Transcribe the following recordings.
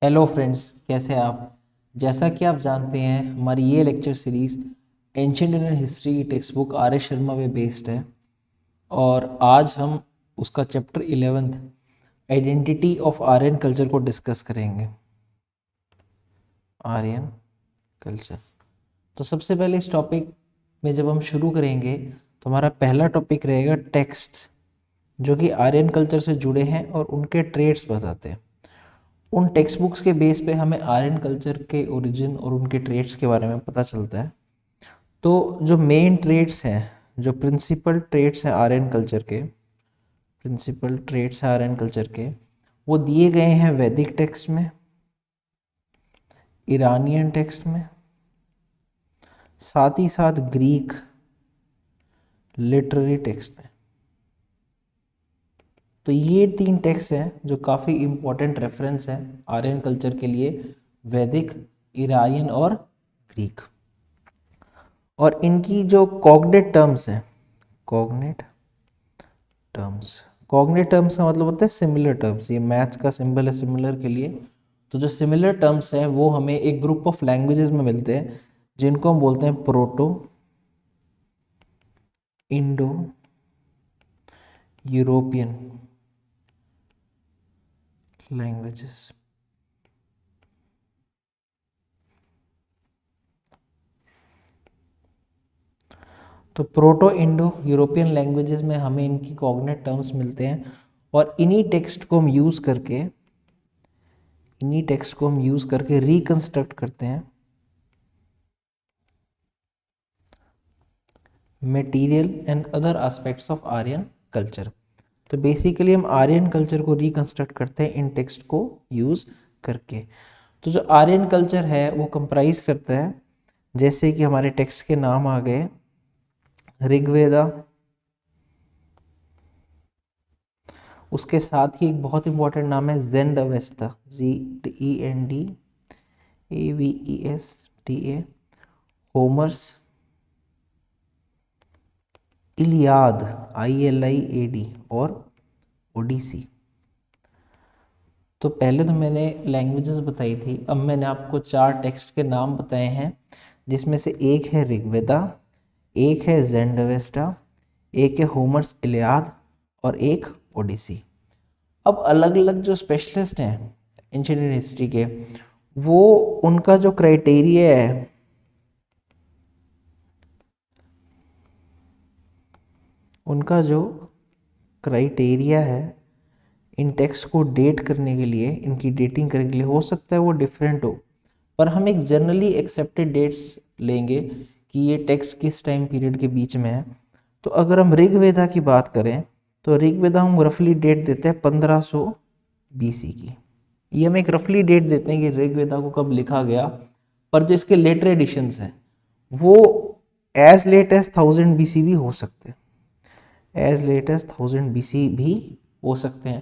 Hello friends, कैसे हैं आप। जैसा कि आप जानते हैं, हमारी ये lecture series ancient Indian history की text book R S Sharma पे बेस्ड है। और आज हम उसका chapter 11 identity of Aryan culture को डिस्कस करेंगे। Aryan culture. तो सबसे पहले इस टॉपिक में जब हम शुरू करेंगे तो हमारा पहला टॉपिक रहेगा टेक्स्ट, जो कि आर्यन कल्चर से जुड़े हैं और उनके ट्रेड्स बताते हैं। उन टेक्स्ट बुक्स के बेस पे हमें आर्यन कल्चर के ओरिजिन और उनके ट्रेड्स के बारे में पता चलता है। तो जो मेन ट्रेड्स हैं, जो प्रिंसिपल ट्रेड्स हैं आर्यन कल्चर के, वो दिए गए हैं वैदिक टेक्स्ट में, ईरानियन टेक्स्ट में, साथ ही साथ ग्रीक लिटरेरी टेक्स्ट में। तो ये 3 टेक्स्ट हैं जो काफ़ी इम्पोर्टेंट रेफरेंस हैं आर्यन कल्चर के लिए, वैदिक, ईरानियन और ग्रीक। और इनकी जो कॉग्नेट टर्म्स हैं, कॉग्नेट टर्म्स का मतलब होता है सिमिलर टर्म्स। ये मैथ्स का सिंबल है सिमिलर के लिए। तो जो सिमिलर टर्म्स हैं वो हमें एक ग्रुप ऑफ लैंग्वेजेस में मिलते हैं, जिनको हम बोलते हैं प्रोटो इंडो यूरोपियन लैंग्वेजेस। तो प्रोटो इंडो यूरोपियन लैंग्वेजेस में हमें इनकी कॉग्नेट टर्म्स मिलते हैं। और इन्हीं टेक्स्ट को हम यूज़ करके रिकंस्ट्रक्ट करते हैं material and other aspects of Aryan culture. तो बेसिकली हम आर्यन कल्चर को रिकंस्ट्रक्ट करते हैं इन टेक्स्ट को यूज़ करके। तो जो आर्यन कल्चर है वो कंप्राइज करता है, जैसे कि हमारे टेक्स्ट के नाम आ गए, ऋग्वेदा, उसके साथ ही एक बहुत इंपॉर्टेंट नाम है ज़ेंड अवेस्ता, ZENDAVESTA, होमर्स, इलियाद, ILIAD और ओडिसी। तो पहले तो मैंने लैंग्वेजेस बताई थी, अब मैंने आपको 4 टेक्स्ट के नाम बताए हैं, जिसमें से एक है ऋग्वेदा, एक है ज़ेंड अवेस्टा, एक है होमर्स इलियाद और एक ओडिसी। अब अलग अलग जो स्पेशलिस्ट हैं एंशिएंट इंडियन हिस्ट्री के, वो उनका जो क्राइटेरिया है, इन टेक्स्ट को डेट करने के लिए, इनकी डेटिंग करने के लिए, हो सकता है वो डिफरेंट हो, पर हम एक जनरली एक्सेप्टेड डेट्स लेंगे कि ये टेक्स्ट किस टाइम पीरियड के बीच में है। तो अगर हम ऋग्वेदा की बात करें तो ऋग्वेदा हम रफली डेट देते हैं 1500 BC की। ये हम एक रफली डेट देते हैं कि ऋग्वेदा को कब लिखा गया, पर जो इसके लेटर एडिशंस हैं वो एज लेट एज 1000 BC भी हो सकते हैं,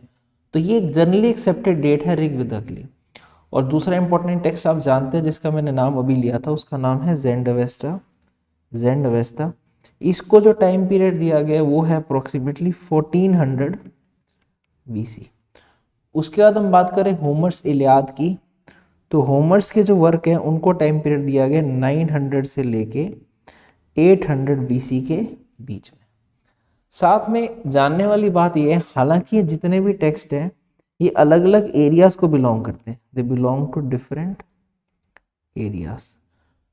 तो ये एक जनरली एक्सेप्टेड डेट है ऋग्वेदा के लिए। और दूसरा इंपॉर्टेंट टेक्स्ट आप जानते हैं जिसका मैंने नाम अभी लिया था, उसका नाम है ज़ेंड अवेस्टा। इसको जो टाइम पीरियड दिया गया है वो है अप्रोक्सीमेटली 1400 BC। उसके बाद हम बात करें होमर्स इलियाद की, तो होमर्स के जो वर्क हैं उनको टाइम पीरियड दिया गया 900 से लेके 800 BC के बीच में। साथ में जानने वाली बात यह है, हालांकि ये जितने भी टेक्स्ट हैं ये अलग अलग एरियाज को बिलोंग करते हैं, they belong to different areas,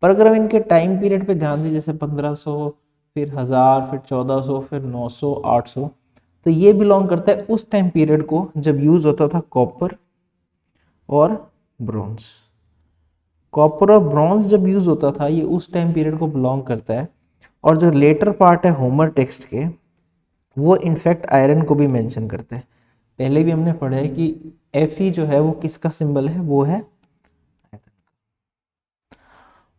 पर अगर हम इनके टाइम पीरियड पे ध्यान दें, जैसे 1500, फिर 1000, फिर 1400, फिर 900, 800, तो ये बिलोंग करता है उस टाइम पीरियड को जब यूज होता था कॉपर और ब्रॉन्ज। कॉपर और ब्रॉन्ज जब यूज होता था ये उस टाइम पीरियड को बिलोंग करता है। और जो लेटर पार्ट है होमर टेक्स्ट के, वो इनफैक्ट आयरन को भी मेंशन करते हैं। पहले भी हमने पढ़ा है कि Fe जो है वो किसका सिंबल है, वो है आयरन।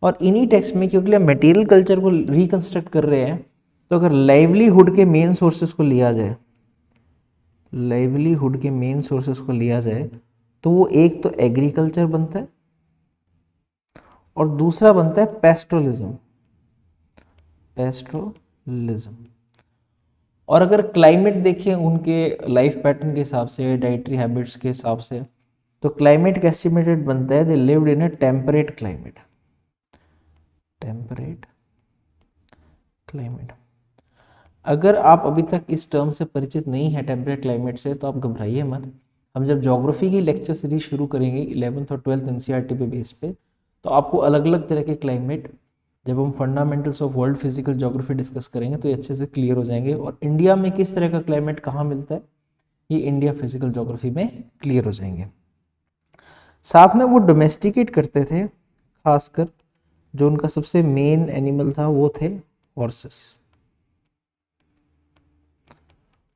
और इन्हीं टेक्स्ट में क्योंकि हम मटेरियल कल्चर को रिकंस्ट्रक्ट कर रहे हैं, तो अगर लाइवलीहुड के मेन सोर्सेस को लिया जाए, तो वो एक तो एग्रीकल्चर बनता है और दूसरा बनता है पेस्ट्रोलिज्म। और अगर क्लाइमेट देखें उनके लाइफ पैटर्न के हिसाब से, डाइटरी हैबिट्स के हिसाब से, तो क्लाइमेट का एस्टिमेटेड बनता है they lived in a temperate climate, temperate climate. अगर आप अभी तक इस टर्म से परिचित नहीं है टेम्परेट क्लाइमेट से, तो आप घबराइए मत। हम जब ज्योग्राफी की लेक्चर सीरीज शुरू करेंगे 11th और 12th एनसीईआरटी पे बेस पे, तो आपको अलग अलग तरह के क्लाइमेट, जब हम fundamentals of world physical geography discuss करेंगे तो ये अच्छे से क्लियर हो जाएंगे। और इंडिया में किस तरह का क्लाइमेट कहाँ मिलता है, ये इंडिया फिजिकल ज्योग्राफी में क्लियर हो जाएंगे। साथ में वो डोमेस्टिकेट करते थे, खासकर जो उनका सबसे मेन एनिमल था वो थे हॉर्सेस।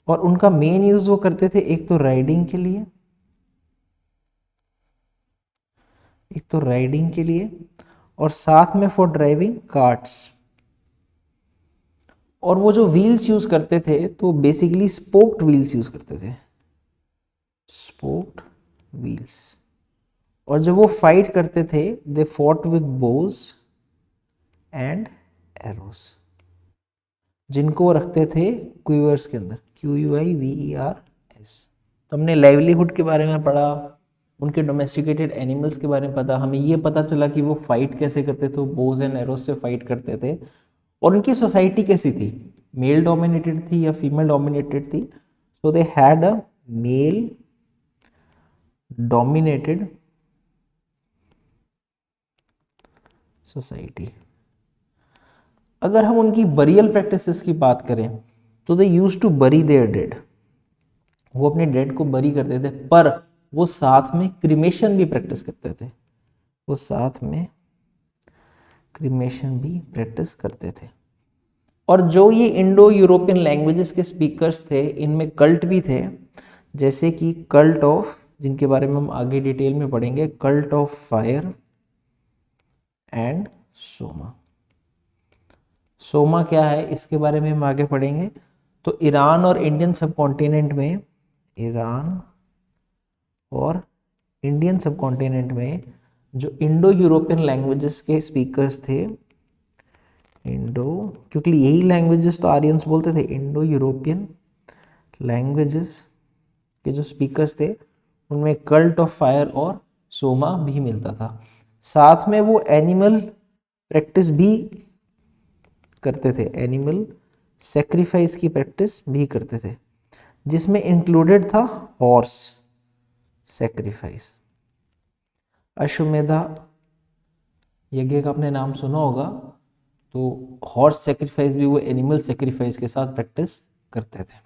और उनका मेन यूज वो करते थे एक तो राइडिंग के लिए, और साथ में फॉर ड्राइविंग कार्ट्स। और वो जो व्हील्स यूज करते थे तो बेसिकली स्पोक्ड व्हील्स यूज करते थे, स्पोक्ड व्हील्स। और जब वो फाइट करते थे they fought with Bhoj and arrows, जिनको वो रखते थे क्यूवर्स के अंदर, QUIVERS। तो हमने लाइवलीहुड के बारे में पढ़ा, उनके डोमेस्टिकेटेड एनिमल्स के बारे में पता, हमें ये पता चला कि वो फाइट कैसे करते थे, बोज एंड एरोस से फाइट करते थे। और उनकी सोसाइटी कैसी थी, मेल डोमिनेटेड थी या फीमेल डोमिनेटेड थी? So they had a male dominated society. अगर हम उनकी बरियल प्रैक्टिसेस की बात करें तो they use to bury their dead, वो अपने डेड को बरी करते थे, पर वो साथ में क्रिमेशन भी प्रैक्टिस करते थे, वो साथ में क्रिमेशन भी प्रैक्टिस करते थे। और जो ये इंडो यूरोपियन लैंग्वेजेस के स्पीकर्स थे, इनमें कल्ट भी थे, जैसे कि कल्ट ऑफ, जिनके बारे में हम आगे डिटेल में पढ़ेंगे, cult of fire and Soma. Soma क्या है इसके बारे में हम आगे पढ़ेंगे। तो ईरान और इंडियन सबकॉन्टिनेंट में, ईरान और इंडियन सबकॉन्टिनेंट में जो इंडो यूरोपियन लैंग्वेजेस के स्पीकर्स थे, इंडो, क्योंकि यही लैंग्वेजेस तो आर्यंस बोलते थे, इंडो यूरोपियन लैंग्वेजेस के जो स्पीकर्स थे उनमें कल्ट ऑफ फायर और सोमा भी मिलता था। साथ में वो एनिमल प्रैक्टिस भी करते थे, एनिमल सेक्रीफाइस की प्रैक्टिस भी करते थे, जिसमें इंक्लूडेड था हॉर्स सेक्रीफाइस। अश्वमेधा यज्ञ का आपने नाम सुना होगा, तो हॉर्स सेक्रीफाइस भी वो एनिमल सेक्रीफाइस के साथ प्रैक्टिस करते थे।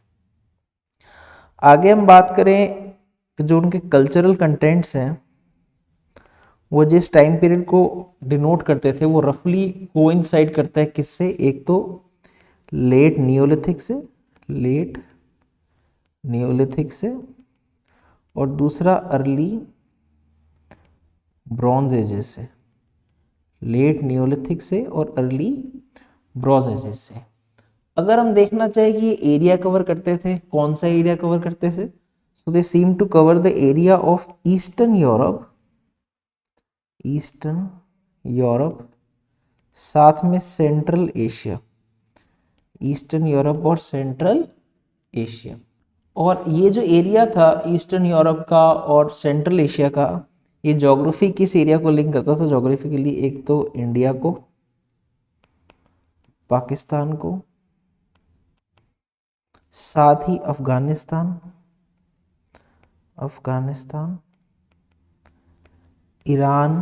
आगे हम बात करें कि जो उनके कल्चरल कंटेंट्स हैं वो जिस टाइम पीरियड को डिनोट करते थे वो रफली कोइंसाइड करता है किससे, एक तो लेट नियोलिथिक से, लेट नियोलिथिक से, और दूसरा अर्ली ब्रॉन्ज एजेस से, लेट नियोलिथिक से और अर्ली ब्रॉन्ज एजेस से। अगर हम देखना चाहें कि ये एरिया कवर करते थे, कौन सा एरिया कवर करते थे, so they seem to cover the area of eastern Europe, eastern Europe, साथ में सेंट्रल एशिया, ईस्टर्न यूरोप और सेंट्रल एशिया। और ये जो एरिया था ईस्टर्न यूरोप का और सेंट्रल एशिया का, ये ज्योग्राफी किस एरिया को लिंक करता था ज्योग्राफिकली, एक तो इंडिया को, पाकिस्तान को, साथ ही Afghanistan, Afghanistan, Iran,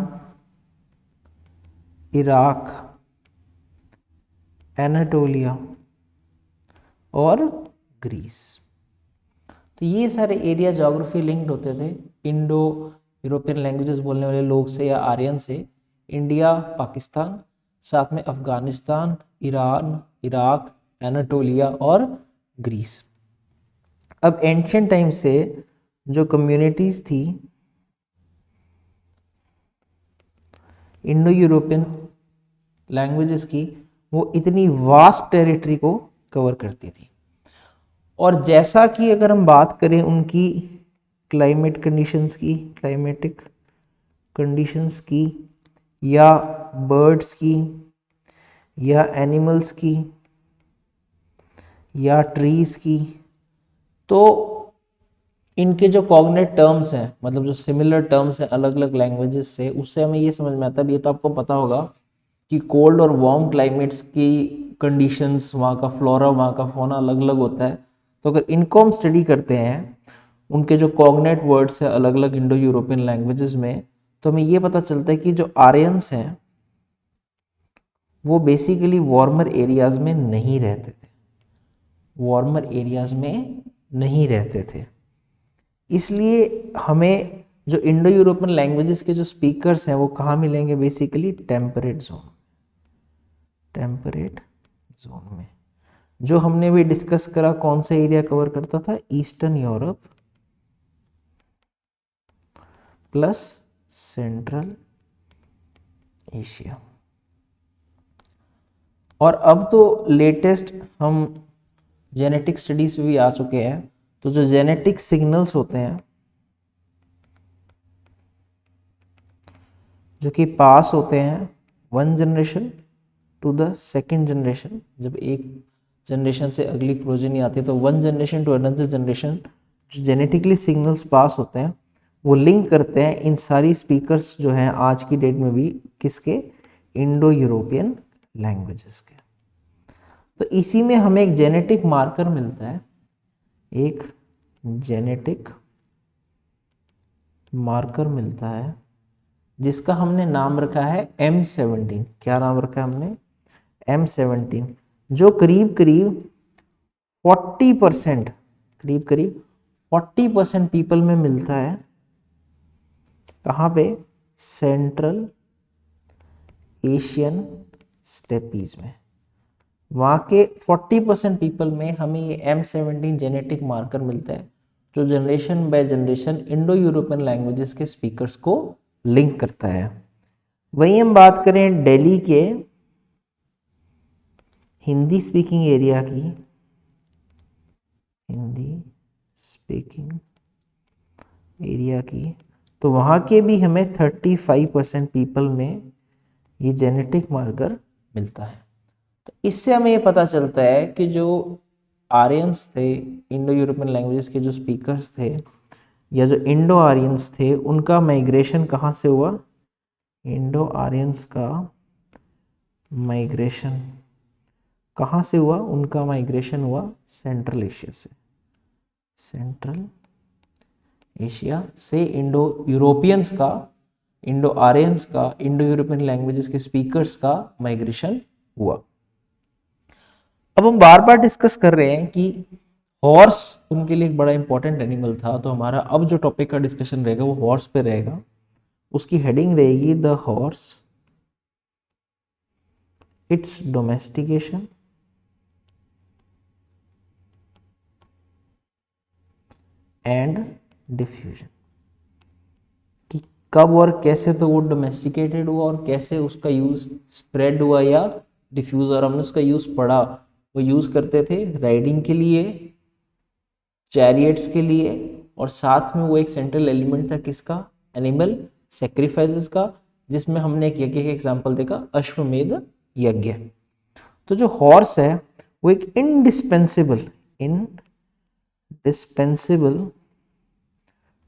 Iraq, Anatolia और ग्रीस। तो ये सारे एरिया ज्योग्राफी लिंक्ड होते थे इंडो यूरोपियन लैंग्वेजेस बोलने वाले लोग से या आर्यन से। इंडिया, पाकिस्तान, साथ में अफगानिस्तान, ईरान, इराक, एनाटोलिया और ग्रीस। अब एंशियंट टाइम से जो कम्युनिटीज थी इंडो यूरोपियन लैंग्वेजेस की, वो इतनी वास्ट टेरिटरी को कवर करती थी। और जैसा कि अगर हम बात करें उनकी क्लाइमेट कंडीशंस की, क्लाइमेटिक कंडीशंस की, या बर्ड्स की, या एनिमल्स की, या ट्रीज की, तो इनके जो कॉग्नेट टर्म्स हैं, मतलब जो सिमिलर टर्म्स हैं अलग अलग लैंग्वेजेस से, उससे हमें ये समझ में आता है, ये तो आपको पता होगा कि कोल्ड और वार्म क्लाइमेट्स की कंडीशंस, वहाँ का फ्लोरा, वहाँ का फौना अलग अलग होता है। तो अगर इनको हम स्टडी करते हैं, उनके जो कॉग्नेट वर्ड्स हैं अलग अलग इंडो यूरोपियन लैंग्वेजेस में, तो हमें ये पता चलता है कि जो आर्यंस हैं वो बेसिकली वार्मर एरियाज में नहीं रहते थे, वार्मर एरियाज में नहीं रहते थे। इसलिए हमें जो इंडो यूरोपियन लैंग्वेजेस के जो स्पीकर्स हैं वो कहाँ मिलेंगे, basically temperate zone, temperate zone में। जो हमने भी डिस्कस करा, कौन सा एरिया कवर करता था, eastern Europe plus central Asia. और अब तो लेटेस्ट हम जेनेटिक स्टडीज में भी आ चुके हैं। तो जो जेनेटिक सिग्नल्स होते हैं जो कि पास होते हैं one generation to the second generation, जब एक जनरेशन से अगली प्रोजेनी आती है तो one generation to another generation जो जेनेटिकली सिग्नल्स पास होते हैं वो लिंक करते हैं इन सारी स्पीकर्स जो हैं आज की डेट में भी, किसके, इंडो यूरोपियन लैंग्वेजेस के। तो इसी में हमें एक जेनेटिक मार्कर मिलता है, एक जेनेटिक मार्कर मिलता है जिसका हमने नाम रखा है M17। क्या नाम रखा है हमने, M17, जो करीब करीब 40%, करीब करीब 40% पीपल में मिलता है। कहाँ पे, सेंट्रल एशियन स्टेपीज में। वहाँ के 40% पीपल में हमें ये M17 जेनेटिक मार्कर मिलता है जो generation by generation Indo European languages के स्पीकर्स को लिंक करता है। वहीं हम बात करें दिल्ली के हिंदी स्पीकिंग एरिया की, हिंदी स्पीकिंग एरिया की, तो वहाँ के भी हमें 35% पीपल में ये जेनेटिक मार्कर मिलता है। तो इससे हमें ये पता चलता है कि जो आर्यंस थे, इंडो यूरोपियन लैंग्वेजेस के जो स्पीकर्स थे या जो इंडो आर्यंस थे, उनका माइग्रेशन कहाँ से हुआ, इंडो आर्यंस का माइग्रेशन कहाँ से हुआ, उनका माइग्रेशन हुआ सेंट्रल एशिया से, सेंट्रल एशिया से इंडो यूरोपियंस का, इंडो आर्यंस का, इंडो यूरोपियन लैंग्वेजेस के स्पीकर्स का माइग्रेशन हुआ। अब हम बार बार डिस्कस कर रहे हैं कि हॉर्स उनके लिए एक बड़ा इंपॉर्टेंट एनिमल था, तो हमारा अब जो टॉपिक का डिस्कशन रहेगा वो हॉर्स पे रहेगा। उसकी हेडिंग रहेगी the horse, it's domestication and diffusion, कि कब और कैसे तो वो डोमेस्टिकेटेड हुआ और कैसे उसका यूज स्प्रेड हुआ या डिफ्यूज, और हमने उसका यूज पढ़ा। वो यूज करते थे राइडिंग के लिए, चैरियट्स के लिए, और साथ में वो एक सेंट्रल एलिमेंट था किसका, एनिमल सेक्रीफाइसेस का, जिसमें हमने एक यज्ञ का एग्जांपल देखा, अश्वमेध यज्ञ। तो जो हॉर्स है वो एक इंडिस्पेंसिबल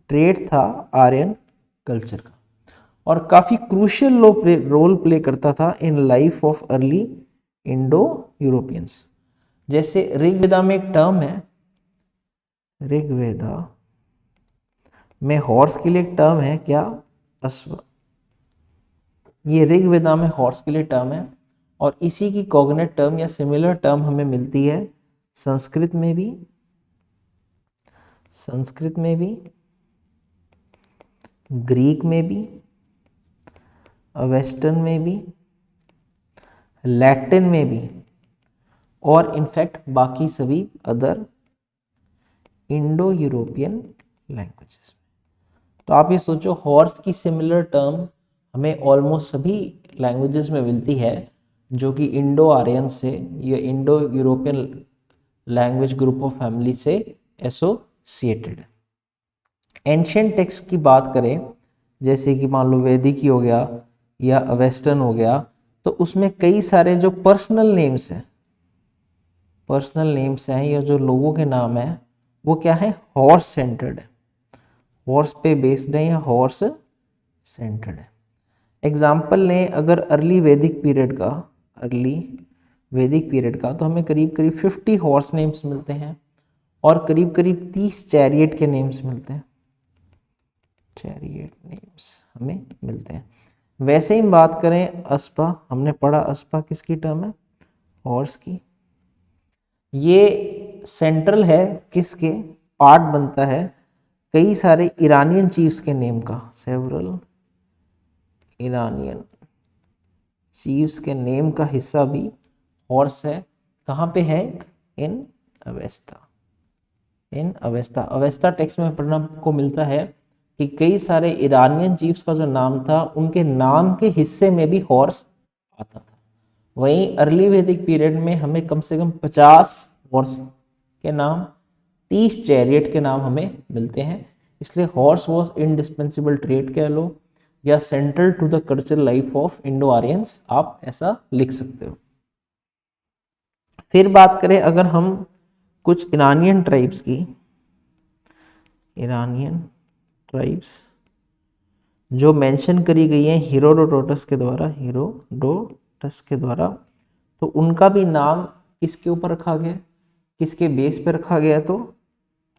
ट्रेड था आर्यन कल्चर का, और काफी क्रूशियल रोल प्ले करता था in life of early Indo Europeans. जैसे ऋग्वेदा में एक टर्म है, ऋग्वेदा में हॉर्स के लिए एक टर्म है क्या, अश्व। ये ऋग्वेदा में हॉर्स के लिए टर्म है, और इसी की कॉग्नेट टर्म या सिमिलर टर्म हमें मिलती है संस्कृत में भी, ग्रीक में भी, वेस्टर्न में भी, लैटिन में भी, और इनफैक्ट बाकी सभी अदर इंडो यूरोपियन लैंग्वेजेस में। तो आप ये सोचो, हॉर्स की सिमिलर टर्म हमें ऑलमोस्ट सभी लैंग्वेजेस में मिलती है जो कि इंडो आर्यन से या Indo European language group of family से एसोसिएटेड है। एंशियंट टेक्स्ट की बात करें, जैसे कि मान लो वैदिक ही हो गया या वेस्टर्न हो गया, तो उसमें कई सारे जो पर्सनल नेम्स हैं या जो लोगों के नाम हैं वो क्या है, हॉर्स सेंटर्ड है। हॉर्स पे बेस्ड है या हॉर्स सेंटर्ड है। एग्जाम्पल लें अगर अर्ली वैदिक पीरियड का तो हमें करीब करीब 50 हॉर्स नेम्स मिलते हैं और करीब करीब 30 चैरियट के नेम्स मिलते हैं, चैरियट नेम्स हमें मिलते हैं। वैसे ही बात करें अस्पा, हमने पढ़ा अस्पा किसकी टर्म है, हॉर्स की। ये सेंट्रल है, किसके पार्ट बनता है, कई सारे ईरानियन चीफ्स के नेम का, सेवरल ईरानियन चीफ्स के नेम का हिस्सा भी हॉर्स है। कहाँ पे है, इन अवेस्ता, इन अवेस्ता। अवेस्ता टेक्स्ट में पढ़ना को मिलता है कि कई सारे ईरानियन चीफ्स का जो नाम था उनके नाम के हिस्से में भी हॉर्स आता था। वहीं अर्ली वैदिक पीरियड में हमें कम से कम 50 हॉर्स के नाम, 30 चैरियट के नाम हमें मिलते हैं। इसलिए हॉर्स वॉज इंडिस्पेंसिबल ट्रेड कह लो या central to the cultural life of Indo Aryans, आप ऐसा लिख सकते हो। फिर बात करें अगर हम कुछ ईरानियन ट्राइब्स की, ईरानियन ट्राइब्स जो मेंशन करी गई हैं हेरोडोटस के द्वारा, तो उनका भी नाम किसके ऊपर रखा गया, किसके बेस पे रखा गया, तो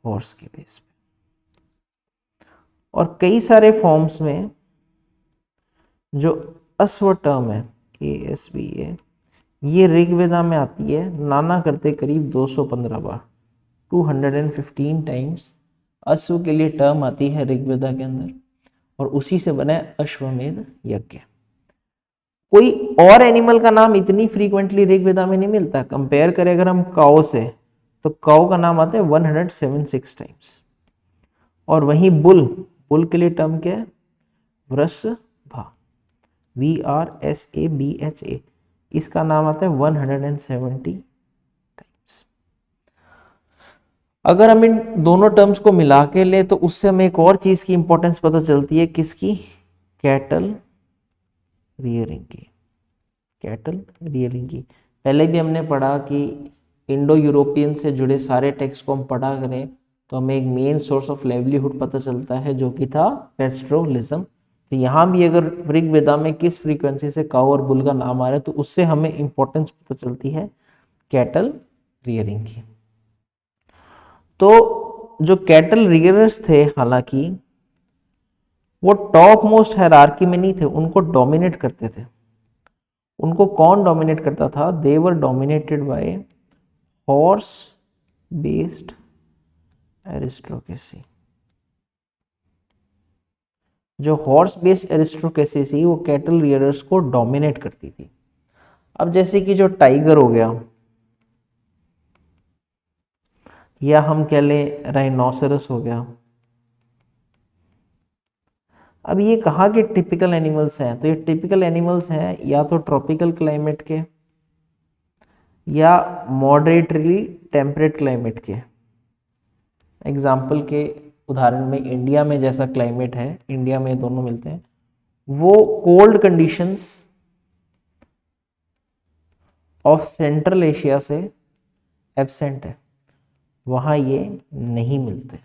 हॉर्स के बेस पे। और कई सारे फॉर्म्स में जो अश्व टर्म है, ASVA, ये ऋग्वेदा में आती है, नाना करते करीब 215 बार, 215 टाइम्स अश्व के लिए टर्म आती है ऋग्वेदा के अंदर, और उसी से बना है अश्वमेध यज्ञ। कोई और एनिमल का नाम इतनी फ्रीक्वेंटली ऋग्वेदा में नहीं मिलता। कंपेयर करें अगर हम काऊ से, तो काऊ का नाम आता है 176 टाइम्स। और वहीं बुल के लिए टर्म क्या है, वृषभा, VRSABHA, इसका नाम आता है 170 टाइम्स। अगर हम इन दोनों टर्म्स को मिला के ले तो उससे हमें एक और चीज की इंपॉर्टेंस पता चलती है, किसकी, कैटल रियरिंग की, कैटल रियरिंग की। पहले भी हमने पढ़ा कि इंडो यूरोपियन से जुड़े सारे टेक्स्ट को हम पढ़ा करें तो हमें एक मेन सोर्स ऑफ लाइवलीहुड पता चलता है जो कि था पेस्ट्रोलिज्म। तो यहाँ भी अगर ऋग्वेदा में किस फ्रीक्वेंसी से काऊ और बुल का नाम आ रहा है तो उससे हमें इंपॉर्टेंस पता चलती है कैटल रियरिंग की। तो जो कैटल रियरर्स थे, हालांकि वो टॉप मोस्ट हायरार्की में नहीं थे, उनको डोमिनेट करते थे। उनको कौन डोमिनेट करता था, they were dominated by horse based aristocracy. जो हॉर्स बेस्ड एरिस्टोक्रेसी थी वो कैटल रियरर्स को डोमिनेट करती थी। अब जैसे कि जो टाइगर हो गया या हम कह लें राइनोसरस हो गया, अब ये कहाँ के टिपिकल एनिमल्स हैं, तो ये टिपिकल एनिमल्स हैं या तो ट्रॉपिकल क्लाइमेट के या मॉडरेटली टेम्परेट क्लाइमेट के। एग्जाम्पल के उदाहरण में इंडिया में जैसा क्लाइमेट है, इंडिया में दोनों मिलते हैं, वो cold conditions of central Asia से एब्सेंट है, वहाँ ये नहीं मिलते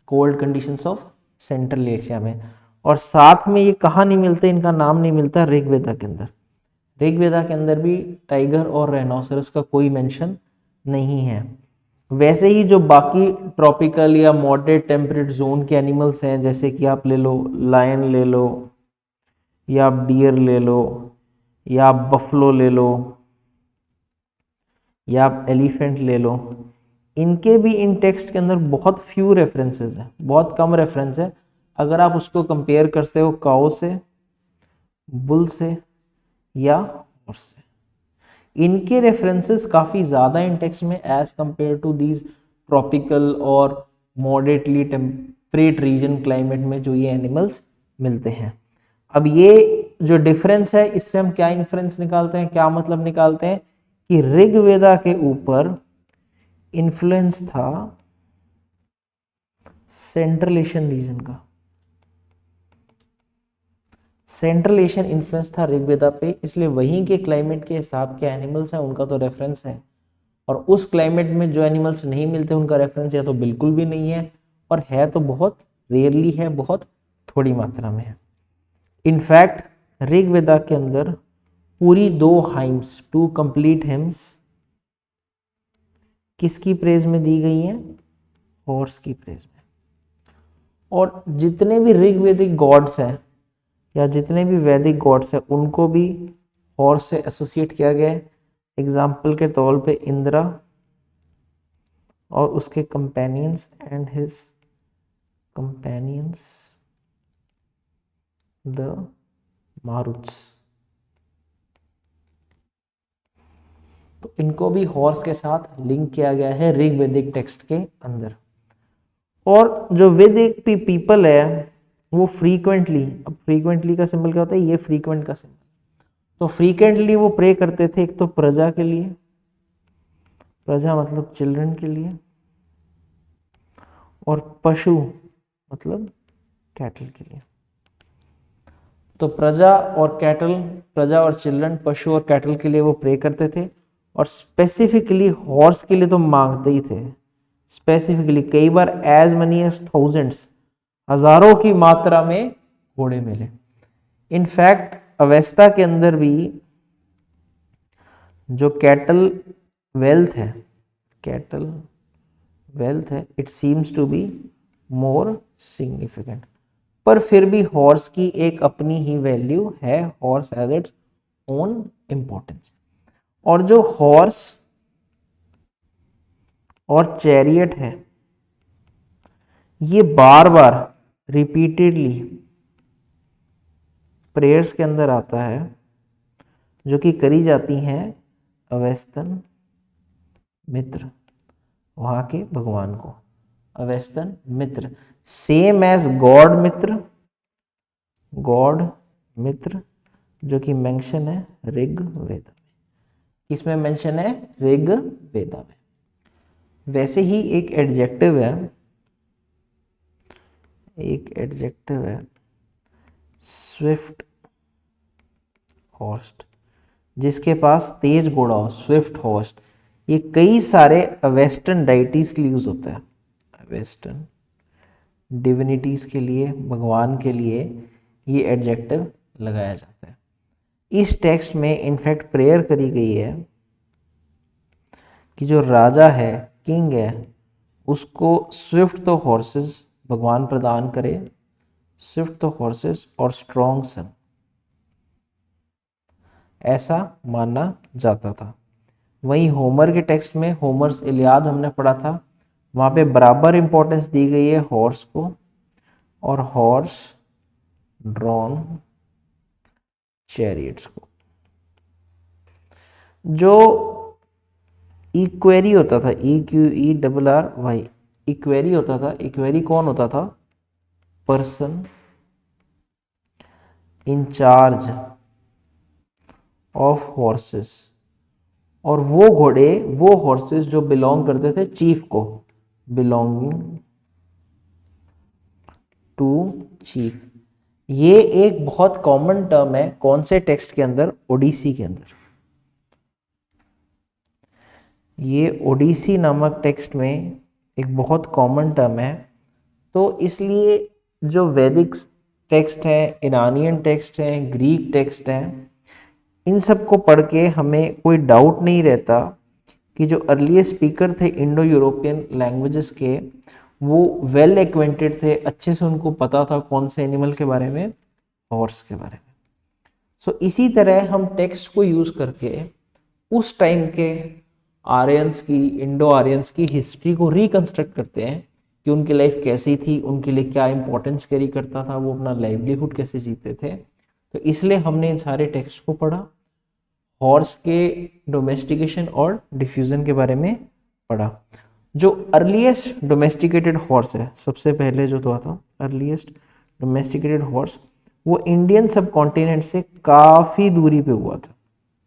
cold conditions of central Asia में। और साथ में ये कहाँ नहीं मिलते, इनका नाम नहीं मिलता ऋग्वेदा के अंदर। ऋग्वेदा के अंदर भी टाइगर और राइनोसरस का कोई मेंशन नहीं है। वैसे ही जो बाकी ट्रॉपिकल या मॉडरेट टेम्परेट जोन के एनिमल्स हैं, जैसे कि आप ले लो लायन ले लो या आप डियर ले लो या आप बफलो ले लो या आप एलिफेंट ले लो, इनके भी इन टेक्स्ट के अंदर बहुत फ्यू रेफरेंसेस हैं, बहुत कम रेफरेंस है। अगर आप उसको कंपेयर करते हो काऊ से, बुल से या हॉर्स से, इनके रेफरेंसेस काफ़ी ज़्यादा इन टेक्स्ट में as compared to these tropical और मॉडरेटली टेम्परेट रीजन क्लाइमेट में जो ये एनिमल्स मिलते हैं। अब ये जो डिफरेंस है इससे हम क्या इन्फ्रेंस निकालते हैं, क्या मतलब निकालते हैं कि ऋग्वेदा के ऊपर इन्फ्लुएंस था सेंट्रल एशियन रीजन का, सेंट्रल एशियन इन्फ्लुएंस था ऋग्वेदा पे, इसलिए वहीं के क्लाइमेट के हिसाब के एनिमल्स हैं उनका तो रेफरेंस है, और उस क्लाइमेट में जो एनिमल्स नहीं मिलते उनका रेफरेंस या तो बिल्कुल भी नहीं है और है तो बहुत रेयरली है, बहुत थोड़ी मात्रा में है। इनफैक्ट ऋग्वेदा के अंदर पूरी 2 हाइम्स, 2 कंप्लीट हिम्स किसकी प्रेज में दी गई हैं? हॉर्स की प्रेज में। और जितने भी ऋग्वेदिक गॉड्स हैं या जितने भी वैदिक गॉड्स हैं उनको भी हॉर्स से एसोसिएट किया गया है। एग्जाम्पल के तौर पे इंद्रा और उसके companions and his companions the Maruts, तो इनको भी हॉर्स के साथ लिंक किया गया है ऋग्वेदिक टेक्स्ट के अंदर। और जो वैदिक पीपल है वो फ्रीक्वेंटली, अब फ्रीक्वेंटली का सिंबल क्या होता है? ये फ्रीक्वेंट का सिंबल। तो फ्रीक्वेंटली वो प्रे करते थे, एक तो प्रजा के लिए, प्रजा मतलब चिल्ड्रन के लिए, और पशु मतलब कैटल के लिए। तो प्रजा और कैटल, प्रजा और चिल्ड्रन, पशु और कैटल के लिए वो प्रे करते थे, और स्पेसिफिकली हॉर्स के लिए तो मांगते ही थे। स्पेसिफिकली कई बार एज मनी एज थाउजेंड्स, हजारों की मात्रा में घोड़े मिले। इनफैक्ट अवेस्ता के अंदर भी जो कैटल वेल्थ है, कैटल वेल्थ है, it seems to be more significant, पर फिर भी हॉर्स की एक अपनी ही वैल्यू है, horse has its own importance. और जो हॉर्स और चैरियट है ये बार बार रिपीटेडली प्रेयर्स के अंदर आता है, जो कि करी जाती हैं अवेस्तन मित्र, वहां के भगवान को, अवेस्तन मित्र, सेम एज गॉड मित्र, गॉड मित्र, जो कि मेंशन है ऋग्वेदा में। किसमें मेंशन है? ऋग्वेदा में। वैसे ही एक एडजेक्टिव है, एक एडजेक्टिव है स्विफ्ट हॉर्स्ट, जिसके पास तेज घोड़ा हो, स्विफ्ट हॉर्स्ट। ये कई सारे वेस्टर्न डाइटीज के लिए यूज होता है, वेस्टर्न डिविनिटीज के लिए, भगवान के लिए ये एडजेक्टिव लगाया जाता है। इस टेक्स्ट में इनफैक्ट प्रेयर करी गई है कि जो राजा है, किंग है, उसको स्विफ्ट तो हॉर्सेस भगवान प्रदान करे, स्विफ्ट तो हॉर्सेस और स्ट्रॉन्ग सन, ऐसा माना जाता था। वहीं होमर के टेक्स्ट में, होमर्स इलियाद हमने पढ़ा था, वहां पे बराबर इंपॉर्टेंस दी गई है हॉर्स को, और हॉर्स ड्रॉन चैरियट्स को। जो इक्वेरी होता था, EQUERRY, इक्वेरी होता था, इक्वेरी कौन होता था? Person in charge of horses, और वो घोड़े, वो हॉर्सेस जो बिलोंग करते थे चीफ को, बिलोंगिंग टू चीफ। ये एक बहुत कॉमन टर्म है, कौन से टेक्स्ट के अंदर? ओडिसी के अंदर। ये ओडिसी नामक टेक्स्ट में एक बहुत कॉमन टर्म है। तो इसलिए जो वैदिक टेक्स्ट हैं, ईरानियन टेक्स्ट हैं, ग्रीक टेक्स्ट हैं, इन सब को पढ़ के हमें कोई डाउट नहीं रहता कि जो अर्लीस्ट स्पीकर थे इंडो यूरोपियन लैंग्वेजेस के, वो वेल एक्वेंटेड थे, अच्छे से उनको पता था कौन से एनिमल के बारे में? हॉर्स के बारे में। सो इसी तरह हम टेक्स्ट को यूज करके उस टाइम के आर्यंस की, इंडो आर्यंस की हिस्ट्री को रिकंस्ट्रक्ट करते हैं कि उनकी लाइफ कैसी थी, उनके लिए क्या इंपॉर्टेंस कैरी करता था, वो अपना लाइवलीहुड कैसे जीते थे। तो इसलिए हमने इन सारे टेक्स्ट को पढ़ा, हॉर्स के डोमेस्टिकेशन और डिफ्यूजन के बारे में पढ़ा। जो अर्लीस्ट डोमेस्टिकेटेड हॉर्स है, सबसे पहले जो हुआ था अर्लीस्ट डोमेस्टिकेटेड हॉर्स, वो इंडियन सब कॉन्टिनेंट से काफ़ी दूरी पे हुआ था।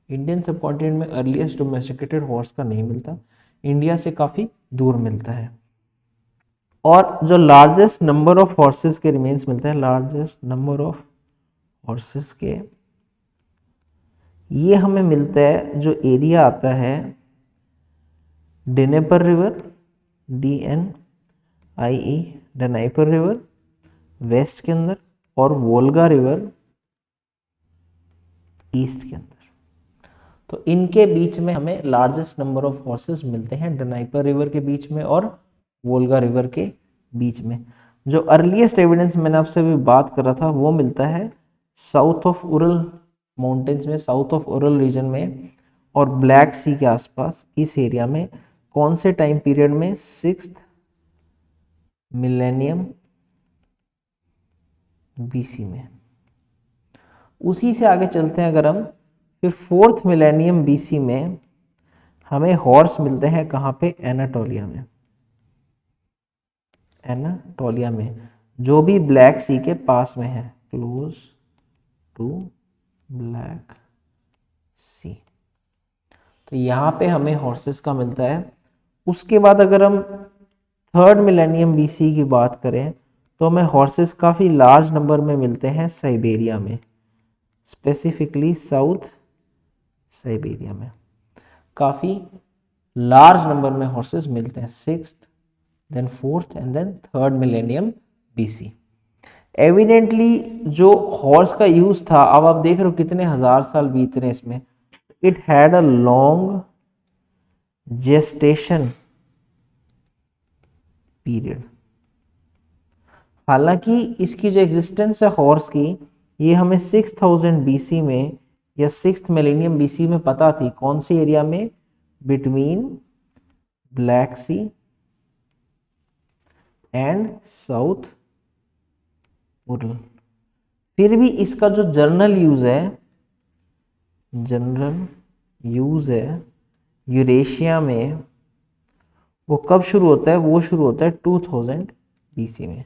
इंडियन सब कॉन्टिनेंट में अर्लीस्ट डोमेस्टिकेटेड हॉर्स का नहीं मिलता, इंडिया से काफ़ी दूर मिलता है। और जो लार्जेस्ट नंबर ऑफ हॉर्सेस के रिमेन्स मिलते हैं, लार्जेस्ट नंबर ऑफ हॉर्सेस के, ये हमें मिलता है, जो एरिया आता है डिनेपर रिवर, DNIE, डनाइपर रिवर, वेस्ट के अंदर और वोल्गा रिवर ईस्ट के अंदर। तो इनके बीच में हमें लार्जेस्ट नंबर ऑफ हॉर्सेस मिलते हैं, डनाइपर रिवर के बीच में और वोल्गा रिवर के बीच में। जो अर्लीस्ट एविडेंस मैंने आपसे अभी बात कर रहा था वो मिलता है साउथ ऑफ उरल माउंटेन्स में, साउथ ऑफ उरल रीजन में और ब्लैक सी के आसपास, इस एरिया में। कौन से टाइम पीरियड में? 6th मिलेनियम बीसी में। उसी से आगे चलते हैं अगर हम, फिर 4th मिलेनियम बीसी में हमें हॉर्स मिलते हैं कहाँ पे? एनाटोलिया में। एनाटोलिया में, जो भी ब्लैक सी के पास में है, क्लोज टू ब्लैक सी। तो यहाँ पे हमें हॉर्सेस का मिलता है। उसके बाद अगर हम 3rd मिलेनियम बीसी की बात करें तो हमें हॉर्सेस काफ़ी लार्ज नंबर में मिलते हैं साइबेरिया में, स्पेसिफिकली साउथ साइबेरिया में काफ़ी लार्ज नंबर में हॉर्सेस मिलते हैं। 6th, then 4th and then 3rd millennium BC. Evidently जो हॉर्स का यूज था, अब आप देख रहे हो कितने हजार साल बीत रहे हैं इसमें, it had a long gestation period. हालांकि इसकी जो एग्जिस्टेंस है हॉर्स की, ये हमें 6000 बीसी में या 6th मिलेनियम बीसी में पता थी। कौन सी एरिया में? Between Black Sea and south Ural. फिर भी इसका जो जनरल यूज है यूरेशिया में, वो कब शुरू होता है? वो शुरू होता है 2000 बीसी में।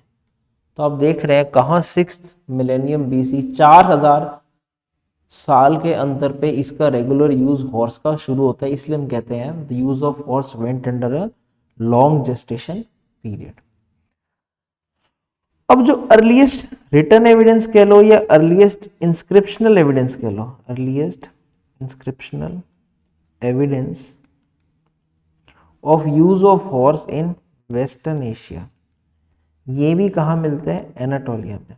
तो आप देख रहे हैं कहाँ 6th मिलेनियम बीसी, 4000 साल के अंतर पे इसका रेगुलर यूज हॉर्स का शुरू होता है। इसलिए हम कहते हैं the use of horse went under a long gestation period. अब जो अर्लीस्ट रिटन एविडेंस कह लो या अर्लीस्ट इंस्क्रिप्शनल एविडेंस कह लो, earliest inscriptional evidence of use of horse in western Asia, ये भी कहाँ मिलते हैं? एनाटोलिया में।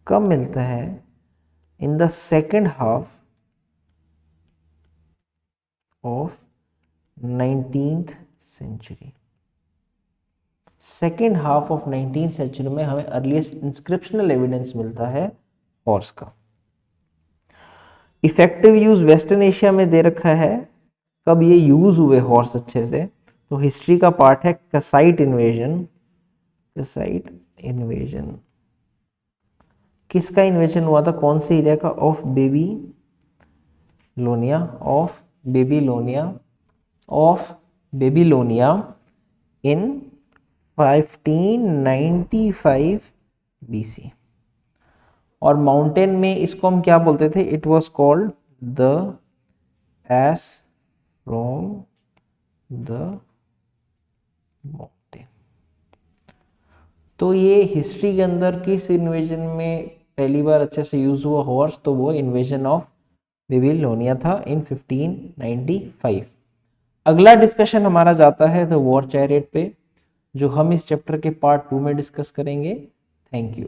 कब मिलता है? In the second half of 19th century. Second half of 19th century में हमें अर्लीस्ट इंस्क्रिप्शनल एविडेंस मिलता है हॉर्स का। इफेक्टिव यूज वेस्टर्न एशिया में दे रखा है। कब ये यूज हुए हॉर्स अच्छे से? तो हिस्ट्री का पार्ट है कसाइट इन्वेजन। कसाइट इन्वेजन किसका इन्वेजन हुआ था? कौन से एरिया का? Of Babylonia, of Babylonia in 1595 BC. और माउंटेन में इसको हम क्या बोलते थे? It was called the S from the mountain. तो ये हिस्ट्री के अंदर किस इन्वेजन में पहली बार अच्छे से यूज हुआ हॉर्स? तो वो इन्वेजन ऑफ बेबीलोनिया था इन 1595। अगला डिस्कशन हमारा जाता है द वॉर चैरियट पे, जो हम इस चैप्टर के पार्ट 2 में डिस्कस करेंगे। Thank you.